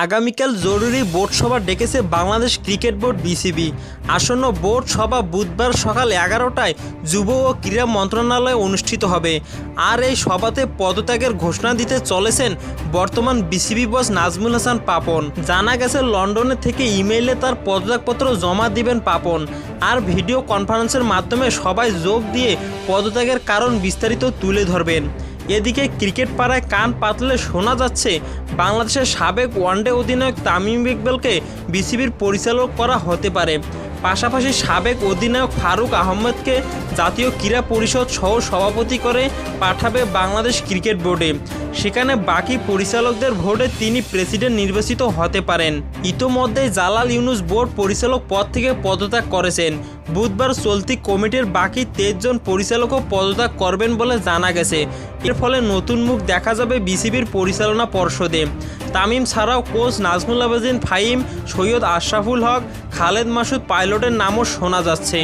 আগামীকাল জরুরি বোর্ড সভা ডেকেছে বাংলাদেশ ক্রিকেট বোর্ড বিসিবি। আসন্ন বোর্ড সভা বুধবার সকাল 11টায় যুব ও ক্রীড়া মন্ত্রণালয়ে অনুষ্ঠিত হবে। আর এই সভাতে পদত্যাগের ঘোষণা দিতে চলেছেন বর্তমান বিসিবি বস নাজমুল হাসান পাপন। জানা গেছে লন্ডনে থেকে ইমেইলে তার পদত্যাগপত্র জমা দিবেন পাপন। আর ভিডিও কনফারেন্সের মাধ্যমে সবাই যোগ দিয়ে পদত্যাগের কারণ বিস্তারিত তুলে ধরবেন। এদিকে ক্রিকেট পাড়ায় কান পাতলে শোনা যাচ্ছে বাংলাদেশের সাবেক ওয়ানডে অধিনায়ক তামিম ইকবালকে বিসিবির পরিচালক করা হতে পারে। পাশাপাশি সাবেক অধিনায়ক ফারুক আহমেদকে জাতীয় ক্রীড়া পরিষদ সহ সভাপতি করে পাঠাবে বাংলাদেশ ক্রিকেট বোর্ডে। সেখানে বাকি পরিচালকদের ভোটে তিনি প্রেসিডেন্ট নির্বাচিত হতে পারেন। ইতোমধ্যে জালাল ইউনুস বোর্ড পরিচালক পদ থেকে পদত্যাগ করেছেন। বুধবার চলতি কমিটির বাকি 23 জন পরিচালকও পদত্যাগ করবেন বলে জানা গেছে। এর ফলে নতুন মুখ দেখা যাবে বিসিবির পরিচালনা পর্ষদে। তামিম ছাড়াও কোচ নাজমুল আবেদিন ফাহিম, সৈয়দ আশরাফুল হক, খালেদ মাসুদ পাইলটের নামও শোনা যাচ্ছে।